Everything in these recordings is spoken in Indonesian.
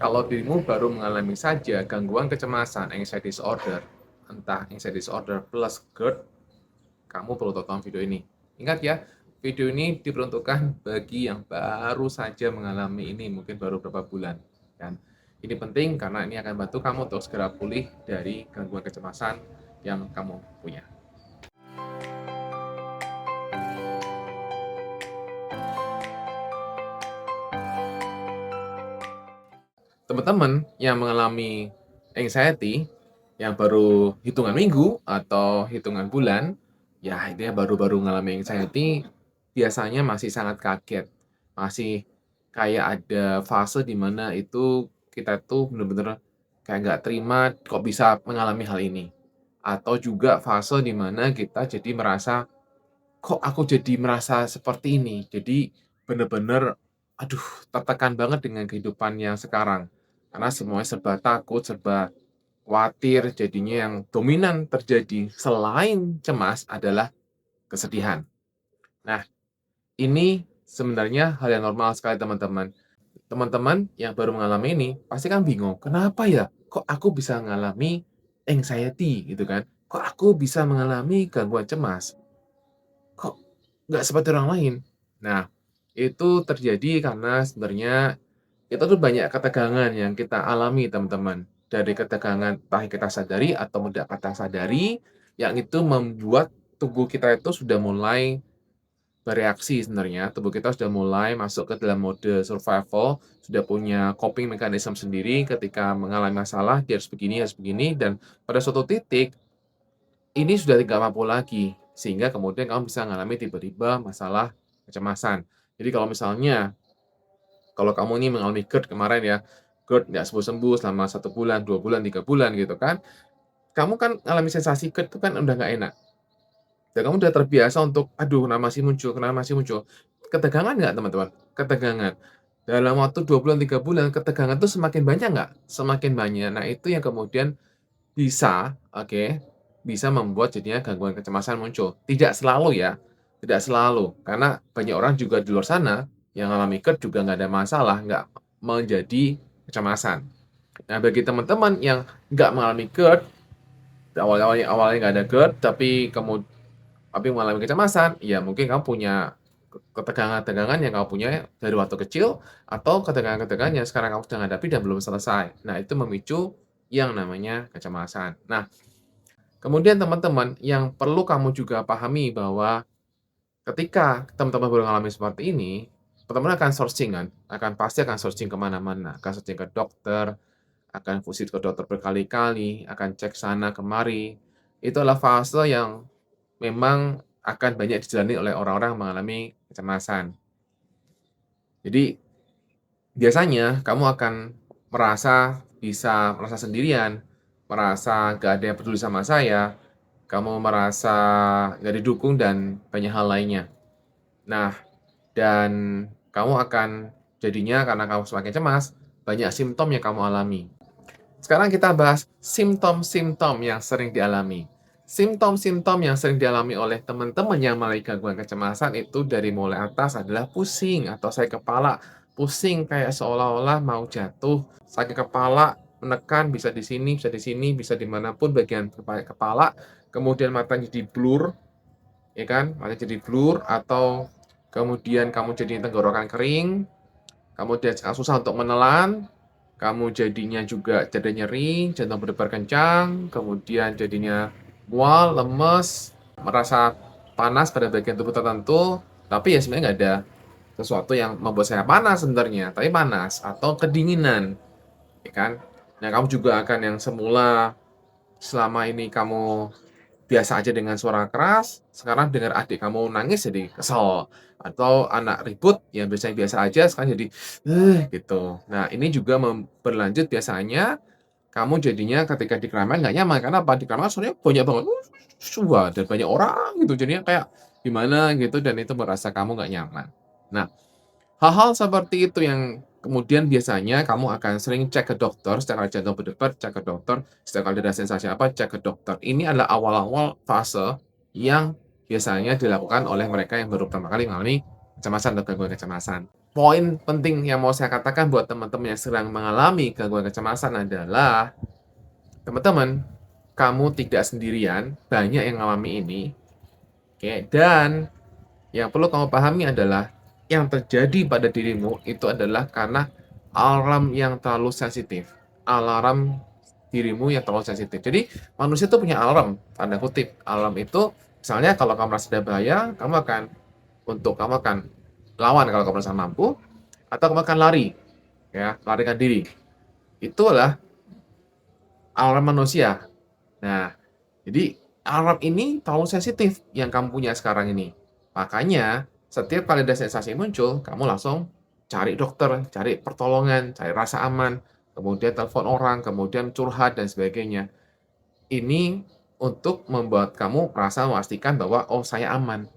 Kalau dirimu baru mengalami saja gangguan kecemasan, anxiety disorder, entah anxiety disorder plus GERD, kamu perlu tonton video ini. Ingat ya, video ini diperuntukkan bagi yang baru saja mengalami ini, mungkin baru beberapa bulan. Dan ini penting karena ini akan bantu kamu untuk segera pulih dari gangguan kecemasan yang kamu punya. Teman-teman yang mengalami anxiety, yang baru hitungan minggu atau hitungan bulan, ya ini baru-baru mengalami anxiety, biasanya masih sangat kaget. Masih kayak ada fase di mana itu kita tuh bener-bener kayak nggak terima kok bisa mengalami hal ini. Atau juga fase di mana kita jadi merasa, kok aku jadi merasa seperti ini? Jadi bener-bener, aduh, tertekan banget dengan kehidupan yang sekarang. Karena semuanya serba takut, serba khawatir, jadinya yang dominan terjadi selain cemas adalah kesedihan. Nah, ini sebenarnya hal yang normal sekali teman-teman. Teman-teman yang baru mengalami ini pasti kan bingung, "Kenapa ya? Kok aku bisa mengalami anxiety?" Gitu kan. "Kok aku bisa mengalami gangguan cemas? Kok nggak seperti orang lain?" Nah, itu terjadi karena sebenarnya itu tuh banyak ketegangan yang kita alami teman-teman. Dari ketegangan entah kita sadari atau tidak kita sadari, yang itu membuat tubuh kita itu sudah mulai bereaksi sebenarnya. Tubuh kita sudah mulai masuk ke dalam mode survival, sudah punya coping mechanism sendiri ketika mengalami masalah, dia harus begini, dan pada suatu titik ini sudah tidak mampu lagi, sehingga kemudian kamu bisa mengalami tiba-tiba masalah kecemasan. Jadi kalau misalnya, kalau kamu ini mengalami GERD kemarin ya, GERD nggak sembuh-sembuh selama 1 bulan, 2 bulan, 3 bulan gitu kan, kamu kan ngalami sensasi GERD itu kan udah nggak enak, dan kamu udah terbiasa untuk, "Aduh kenapa masih muncul, kenapa masih muncul?" Ketegangan nggak teman-teman? Ketegangan. Dalam waktu 2 bulan, 3 bulan, ketegangan itu semakin banyak nggak? Semakin banyak. Nah itu yang kemudian bisa, oke, bisa membuat jadinya gangguan kecemasan muncul. Tidak selalu ya, tidak selalu, karena banyak orang juga di luar sana yang alami GERD juga nggak ada masalah, nggak menjadi kecemasan. Nah, bagi teman-teman yang nggak mengalami GERD, awalnya nggak ada GERD, tapi mengalami kecemasan, ya mungkin kamu punya ketegangan-ketegangan yang kamu punya dari waktu kecil, atau ketegangan-ketegangan yang sekarang kamu sedang hadapi dan belum selesai. Nah, itu memicu yang namanya kecemasan. Nah, kemudian teman-teman, yang perlu kamu juga pahami bahwa ketika teman-teman baru mengalami seperti ini, teman-teman akan searching kan, pasti akan searching ke mana-mana, akan searching ke dokter, akan visit ke dokter berkali-kali, akan cek sana kemari. Itu adalah fase yang memang akan banyak dijalani oleh orang-orang yang mengalami kecemasan. Jadi biasanya kamu akan merasa sendirian, merasa nggak ada yang peduli sama saya, kamu merasa nggak didukung dan banyak hal lainnya. Nah, dan kamu akan jadinya karena kamu semakin cemas, banyak simptom yang kamu alami. Sekarang kita bahas simptom-simptom yang sering dialami. Simptom-simptom yang sering dialami oleh teman-teman yang mengalami gangguan kecemasan itu dari mulai atas adalah pusing atau sakit kepala. Pusing kayak seolah-olah mau jatuh, sakit kepala, menekan bisa di sini, bisa di sini, bisa dimanapun bagian kepala, kemudian matanya jadi blur, ya kan? Matanya jadi blur atau kemudian kamu jadi tenggorokan kering, kamu susah untuk menelan, kamu jadinya juga dada nyeri, jantung berdebar kencang, kemudian jadinya mual, lemes, merasa panas pada bagian tubuh tertentu, tapi ya sebenarnya nggak ada sesuatu yang membuat saya panas sebenarnya, tapi panas atau kedinginan, ya kan? Nah, kamu juga akan yang semula selama ini kamu biasa aja dengan suara keras, sekarang dengar adik kamu nangis jadi kesel, atau anak ribut yang biasanya biasa aja sekarang jadi, gitu. Nah, ini juga berlanjut biasanya kamu jadinya ketika di keramaian nggak nyaman, karena apa? Di keramaian soalnya banyak banget, wah, dan banyak orang gitu, jadinya kayak gimana gitu dan itu merasa kamu nggak nyaman. Nah, hal-hal seperti itu yang kemudian biasanya kamu akan sering cek ke dokter, setiap kali jantung berdebar, cek ke dokter, setiap kali ada sensasi apa, cek ke dokter. Ini adalah awal-awal fase yang biasanya dilakukan oleh mereka yang baru pertama kali mengalami kecemasan atau gangguan kecemasan. poin penting yang mau saya katakan buat teman-teman yang sedang mengalami gangguan kecemasan adalah, teman-teman, kamu tidak sendirian, banyak yang mengalami ini, oke, dan yang perlu kamu pahami adalah yang terjadi pada dirimu itu adalah karena alarm yang terlalu sensitif. Alarm dirimu yang terlalu sensitif. Jadi manusia itu punya alarm, tanda kutip. Alarm itu misalnya kalau kamu merasa ada bahaya, kamu akan lawan kalau kamu merasa mampu, atau kamu akan lari, ya, larikan diri. Itu adalah alarm manusia. Nah, jadi alarm ini terlalu sensitif yang kamu punya sekarang ini. Makanya setiap kali ada sensasi muncul, kamu langsung cari dokter, cari pertolongan, cari rasa aman, kemudian telepon orang, kemudian curhat dan sebagainya. Ini untuk membuat kamu merasa memastikan bahwa, "Oh, saya aman."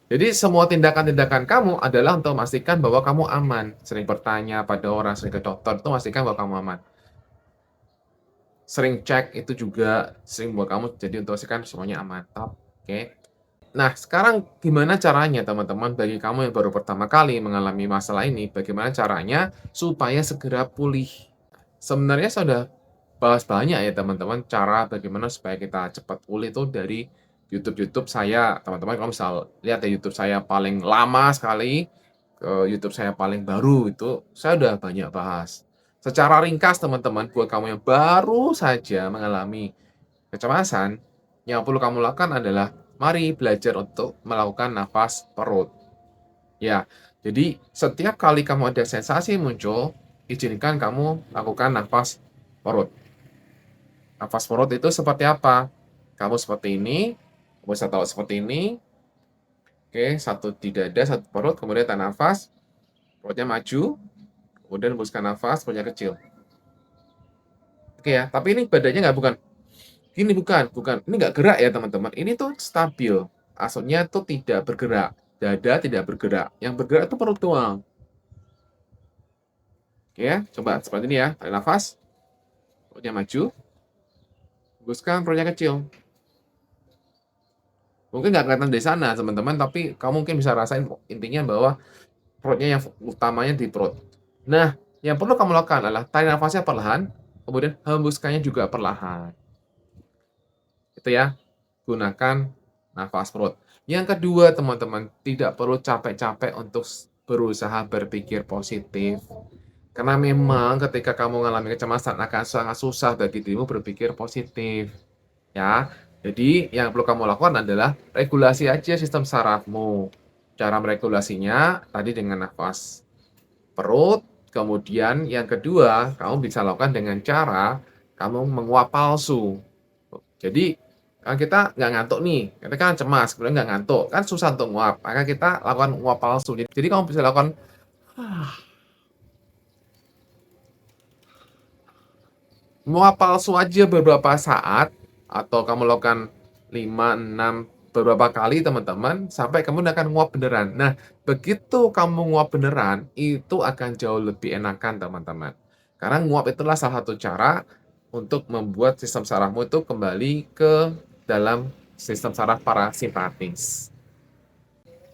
Jadi semua tindakan-tindakan kamu adalah untuk memastikan bahwa kamu aman. Sering bertanya pada orang, sering ke dokter, itu memastikan bahwa kamu aman. Sering cek itu juga sering buat kamu jadi untuk memastikan semuanya aman, oke. Nah, sekarang gimana caranya teman-teman bagi kamu yang baru pertama kali mengalami masalah ini, bagaimana caranya supaya segera pulih? Sebenarnya saya sudah bahas banyak ya teman-teman, cara bagaimana supaya kita cepat pulih itu dari YouTube-YouTube saya. Teman-teman kalau misal lihat ya YouTube saya paling lama sekali, ke YouTube saya paling baru itu saya udah banyak bahas. Secara ringkas teman-teman, buat kamu yang baru saja mengalami kecemasan, yang perlu kamu lakukan adalah mari belajar untuk melakukan nafas perut. Ya, jadi setiap kali kamu ada sensasi muncul, izinkan kamu lakukan nafas perut. Nafas perut itu seperti apa? Kamu seperti ini, kamu bisa tahu seperti ini, oke, satu di dada, satu perut, kemudian tahan nafas, perutnya maju, kemudian hembuskan nafas, perutnya kecil. Oke ya, tapi ini badannya nggak bukan gini, bukan, ini nggak gerak ya teman-teman, ini tuh stabil, maksudnya tuh tidak bergerak, dada tidak bergerak, yang bergerak itu perut doang. Oke ya, coba seperti ini ya, tarik nafas, perutnya maju, hembuskan, perutnya kecil. Mungkin nggak kelihatan dari sana teman-teman, tapi kamu mungkin bisa rasain intinya bahwa perutnya yang utamanya di perut. Nah, yang perlu kamu lakukan adalah tarik nafasnya perlahan, kemudian hembuskannya juga perlahan. Itu ya, gunakan nafas perut. Yang kedua teman-teman, tidak perlu capek-capek untuk berusaha berpikir positif. Karena memang ketika kamu mengalami kecemasan akan sangat susah bagi dirimu berpikir positif, ya. Jadi yang perlu kamu lakukan adalah regulasi aja sistem sarafmu. Cara meregulasinya tadi dengan nafas perut, kemudian yang kedua kamu bisa lakukan dengan cara kamu menguap palsu. Jadi, kan kita nggak ngantuk nih, kita kan cemas, kemudian nggak ngantuk, kan susah untuk nguap, maka kita lakukan nguap palsu. Jadi kamu bisa lakukan nguap palsu aja beberapa saat, atau kamu lakukan 5 6 beberapa kali teman-teman, sampai kamu akan nguap beneran. Nah, begitu kamu nguap beneran, itu akan jauh lebih enakan teman-teman. Karena nguap itulah salah satu cara untuk membuat sistem sarafmu itu kembali ke dalam sistem saraf parasimpatis.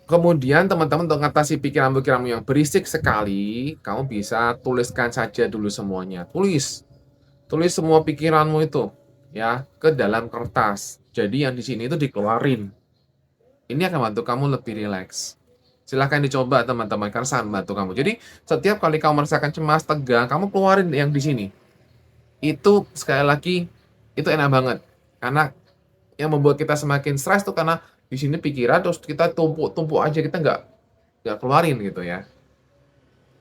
Kemudian teman-teman untuk mengatasi pikiran-pikiranmu yang berisik sekali, kamu bisa tuliskan saja dulu semuanya. Tulis semua pikiranmu itu ya ke dalam kertas. Jadi yang di sini itu dikeluarin. Ini akan membantu kamu lebih rileks. Silahkan dicoba teman-teman karena sangat membantu kamu. Jadi setiap kali kamu merasakan cemas, tegang, kamu keluarin yang di sini. Itu sekali lagi itu enak banget. Karena yang membuat kita semakin stres tuh karena di sini pikiran terus kita tumpuk-tumpuk aja kita nggak keluarin gitu ya.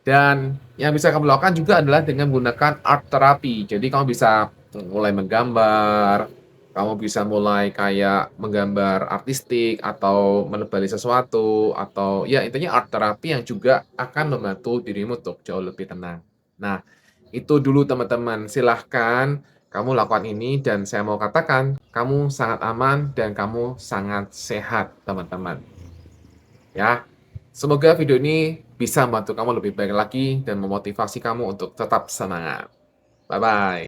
Dan yang bisa kamu lakukan juga adalah dengan menggunakan art therapy. Jadi kamu bisa mulai menggambar, kamu bisa mulai kayak menggambar artistik atau menebali sesuatu atau ya intinya art therapy yang juga akan membantu dirimu untuk jauh lebih tenang. Nah, itu dulu teman-teman. Silahkan kamu lakukan ini dan saya mau katakan kamu sangat aman dan kamu sangat sehat teman-teman. Ya, semoga video ini bisa membantu kamu lebih baik lagi dan memotivasi kamu untuk tetap semangat. Bye-bye.